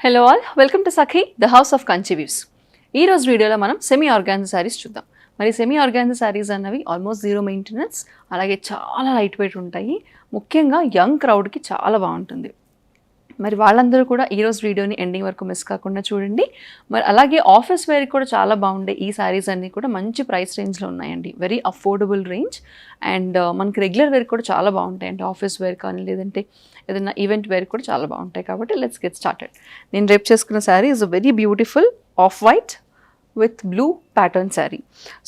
Hello all, welcome to Sakhi the house of Kanchi views. ఈ రోజు వీడియోలో మనం సెమీ ఆర్గాన్జా శారీస్ చూద్దాం. మరి సెమీ ఆర్గాన్జా శారీస్ అన్నవి ఆల్మోస్ట్ జీరో మెయింటెనెన్స్, అలాగే చాలా లైట్ వెయిట్ ఉంటాయి. ముఖ్యంగా యంగ్ క్రౌడ్కి చాలా బాగుంటుంది. మరి వాళ్ళందరూ కూడా ఈరోజు వీడియోని ఎండింగ్ వరకు మిస్ కాకుండా చూడండి. మరి అలాగే ఆఫీస్ వేర్కి కూడా చాలా బాగుండే ఈ శారీస్ అన్నీ కూడా మంచి ప్రైస్ రేంజ్లో ఉన్నాయండి. Very affordable range. అండ్ మనకి రెగ్యులర్ వేర్ కూడా చాలా బాగుంటాయండి. ఆఫీస్ వేర్ కానీ లేదంటే ఏదైనా ఈవెంట్ వేర్ కూడా చాలా బాగుంటాయి. కాబట్టి లెట్స్ గెట్ స్టార్టెడ్. నేను రేపు చేసుకున్న sari is a very beautiful off white with blue pattern sari.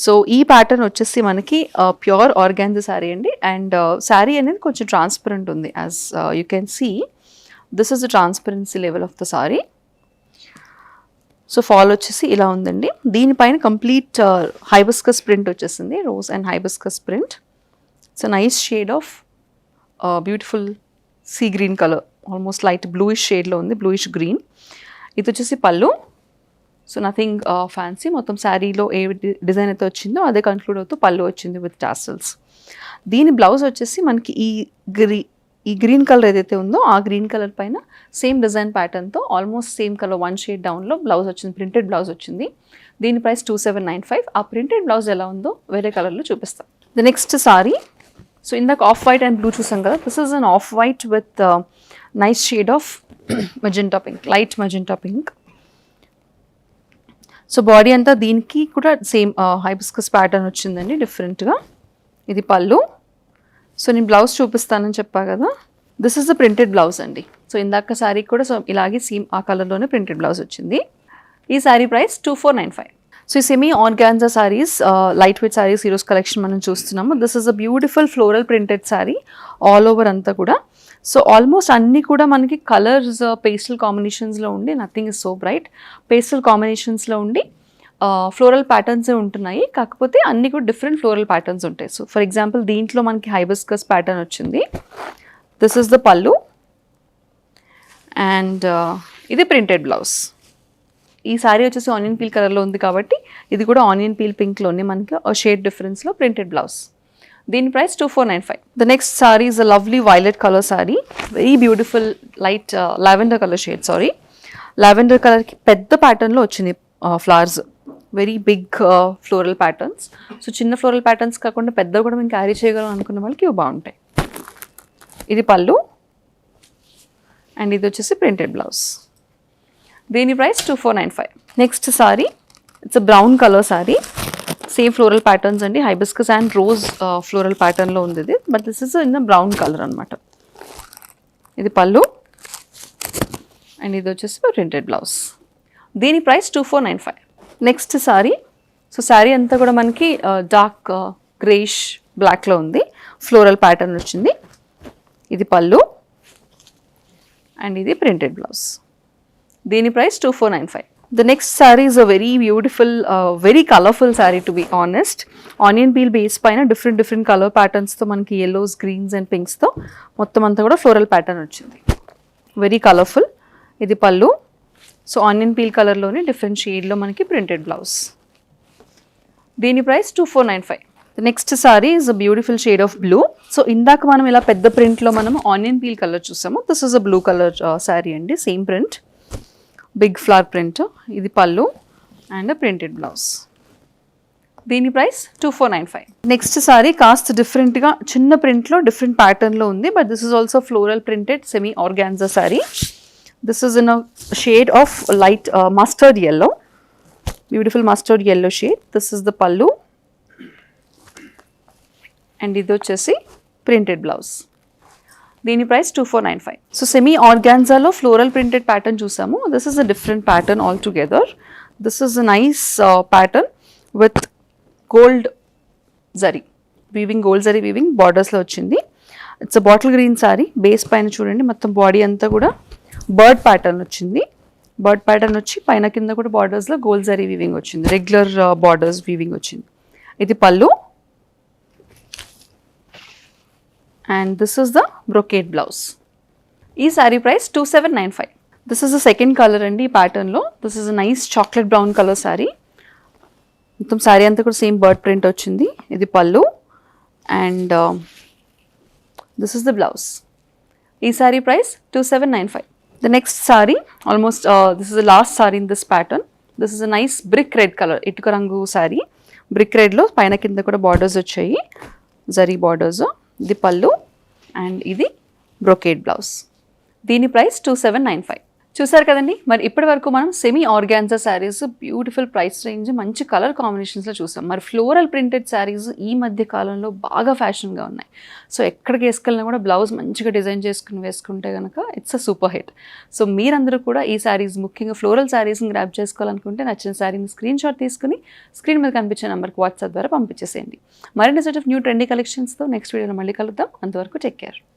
So ఈ ప్యాటర్న్ వచ్చేసి మనకి ప్యూర్ ఆర్గాన్జా శారీ అండి. అండ్ శారీ అనేది కొంచెం ట్రాన్స్పరెంట్ ఉంది. As you can see, this is the transparency level of the sari. So fall వచ్చేసి ఇలా ఉందండి. దీనిపైన కంప్లీట్ హైబిస్కస్ ప్రింట్ వచ్చేసింది, rose and hibiscus print. It's a nice shade of beautiful sea green colour, almost light bluish షేడ్లో ఉంది, bluish green. ఇది వచ్చేసి పళ్ళు. సో నథింగ్ ఫ్యాన్సీ, మొత్తం శారీలో ఏ డిజైన్ అయితే వచ్చిందో అదే కన్క్లూడ్ అవుతూ పళ్ళు వచ్చింది విత్ టాసల్స్. దీని బ్లౌజ్ వచ్చేసి మనకి ఈ గ్రీన్ కలర్ ఏదైతే ఉందో ఆ గ్రీన్ కలర్ పైన సేమ్ డిజైన్ ప్యాటర్న్తో almost same colour one shade డౌన్లో బ్లౌజ్ వచ్చింది, ప్రింటెడ్ బ్లౌజ్ వచ్చింది. దీని ప్రైస్ 2795. ఆ ప్రింటెడ్ బ్లౌజ్ ఎలా ఉందో వేరే కలర్లో చూపిస్తాం. ద నెక్స్ట్ సారీ, సో ఇందాక ఆఫ్ వైట్ అండ్ బ్లూ చూసాం కదా, this is an off white with nice shade of magenta pink, light magenta pink. So body అంతా దీనికి కూడా సేమ్ హైబిస్కస్ ప్యాటర్న్ వచ్చిందండి డిఫరెంట్గా. ఇది పళ్ళు. సో నేను బ్లౌజ్ చూపిస్తానని చెప్పా కదా, this is the printed blouse అండి. సో ఇందాక శారీ కూడా సో ఇలాగే సేమ్ ఆ కలర్లోనే ప్రింటెడ్ బ్లౌజ్ వచ్చింది. ఈ శారీ ప్రైస్ 2495. సో ఈ semi organza saris, light weight saris ఈరోజు కలెక్షన్ మనం చూస్తున్నాము. This is a beautiful floral printed sari all over అంతా కూడా. సో ఆల్మోస్ట్ అన్నీ కూడా మనకి కలర్స్ పేస్టల్ కాంబినేషన్స్లో ఉండి, nothing is so bright, pastel కాంబినేషన్స్లో ఉండి ఫ్లోరల్ ప్యాటర్న్సే ఉంటున్నాయి. కాకపోతే అన్నీ కూడా డిఫరెంట్ ఫ్లోరల్ ప్యాటర్న్స్ ఉంటాయి. సో ఫర్ ఎగ్జాంపుల్ దీంట్లో మనకి హైబిస్కస్ ప్యాటర్న్ వచ్చింది. This is the pallu and ఇది ప్రింటెడ్ బ్లౌజ్. ఈ శారీ వచ్చేసి ఆనియన్ పీల్ కలర్లో ఉంది కాబట్టి ఇది కూడా ఆనియన్ పీల్ పింక్లోనే మనకి షేడ్ డిఫరెన్స్లో ప్రింటెడ్ బ్లౌజ్. దీని price 2495. The next sari is a lovely violet colour sari, very beautiful light lavender colour shade. Sari, lavender కలర్కి పెద్ద ప్యాటర్న్లో వచ్చింది flowers, very big floral patterns. So చిన్న ఫ్లోరల్ ప్యాటర్న్స్ కాకుండా పెద్ద కూడా మేము క్యారీ చేయగలం అనుకున్న వాళ్ళకి ఇవి బాగుంటాయి. ఇది పళ్ళు అండ్ ఇది వచ్చేసి ప్రింటెడ్ బ్లౌజ్. దీని price 2495. Next sorry, it's a brown colour sorry, same floral patterns అండి, హైబిస్కస్ అండ్ రోజ్ ఫ్లోరల్ ప్యాటర్న్లో ఉంది ఇది, but this is in the brown colour అనమాట. ఇది పళ్ళు అండ్ ఇది వచ్చేసి ప్రింటెడ్ బ్లౌజ్. దీని price 2495. Next sorry, so sari అంతా కూడా మనకి డార్క్ గ్రేష్ బ్లాక్లో ఉంది, ఫ్లోరల్ ప్యాటర్న్ వచ్చింది. ఇది పళ్ళు అండ్ ఇది ప్రింటెడ్ బ్లౌజ్. దీని price 2495. The next sari is a very beautiful, very colourful sari to be honest. Onion peel base పైన డిఫరెంట్ కలర్ ప్యాటర్న్స్తో మనకి ఎల్లోస్, గ్రీన్స్ అండ్ పింక్స్తో మొత్తం అంతా కూడా ఫ్లోరల్ ప్యాటర్న్ వచ్చింది, వెరీ కలర్ఫుల్. ఇది పళ్ళు. సో ఆనియన్ పీల్ కలర్లోనే డిఫరెంట్ షేడ్లో మనకి ప్రింటెడ్ బ్లౌజ్. దీని price 2495. Next sari is a beautiful shade of blue. So ఇందాక మనం ఇలా పెద్ద ప్రింట్లో మనం ఆనియన్ పీల్ కలర్ చూసాము, this is a blue colour sari అండి, same print, big flower print. ఇది పళ్ళు అండ్ ప్రింటెడ్ బ్లౌజ్. దీని ప్రైస్ 2495. నెక్స్ట్ సారీ కాస్త డిఫరెంట్గా చిన్న ప్రింట్లో డిఫరెంట్ ప్యాటర్న్లో ఉంది, but this is also floral printed semi organza sari. This is in a shade of light mustard yellow, beautiful mustard yellow shade. This is the pallu and idu vachesi printed blouse. Dini price 2495. So semi organza lo floral printed pattern chusamu. This is a different pattern altogether. This is a nice pattern with gold zari weaving, gold zari weaving borders lo vachindi. It's a bottle green saree, base paina chudandi mottham body anta kuda bird pattern వచ్చింది. Bird pattern వచ్చి పైన కింద కూడా బార్డర్స్లో gold zari weaving వచ్చింది, regular borders weaving వచ్చింది. ఇది పళ్ళు and this is the brocade blouse. ఈ sari price 2795. This is the second colour అండి ఈ ప్యాటర్న్లో. This is a nice chocolate brown colour sari. మొత్తం శారీ అంతా కూడా సేమ్ బర్డ్ ప్రింట్ వచ్చింది. ఇది పళ్ళు and this is the blouse. ఈ sari price 2795. The next saree, almost this is the last saree in this pattern. This is a nice brick red color, ఇటుక రంగు saree. Brick రెడ్లో పైన కింద కూడా బార్డర్స్ వచ్చాయి, జరీ బార్డర్స్. ఇది పళ్ళు అండ్ ఇది బ్రొకేడ్ బ్లౌజ్. దీని ప్రైస్ 2795. చూసారు కదండి, మరి ఇప్పటి వరకు మనం semi organza saris beautiful price range మంచి కలర్ కాంబినేషన్స్లో చూసాం. మరి ఫ్లోరల్ ప్రింటెడ్ శారీస్ ఈ మధ్య కాలంలో బాగా ఫ్యాషన్గా ఉన్నాయి. సో ఎక్కడికి వేసుకెళ్ళినా కూడా బ్లౌజ్ మంచిగా డిజైన్ చేసుకుని వేసుకుంటే కనుక it's a super hit. So మీరందరూ కూడా ఈ శారీస్ ముఖ్యంగా ఫ్లోరల్ శారీస్ని గ్రాప్ చేసుకోవాలనుకుంటే నచ్చిన శారీని స్క్రీన్ షాట్ తీసుకుని స్క్రీన్ మీద కనిపించే నెంబర్కి వాట్సాప్ ద్వారా పంపించేసేయండి. మరిన్ని సెట్ ఆఫ్ న్యూ ట్రెండీ కలెక్షన్స్తో నెక్స్ట్ వీడియోలో మళ్ళీ కలుద్దాం. అంతవరకు టేక్ కేర్.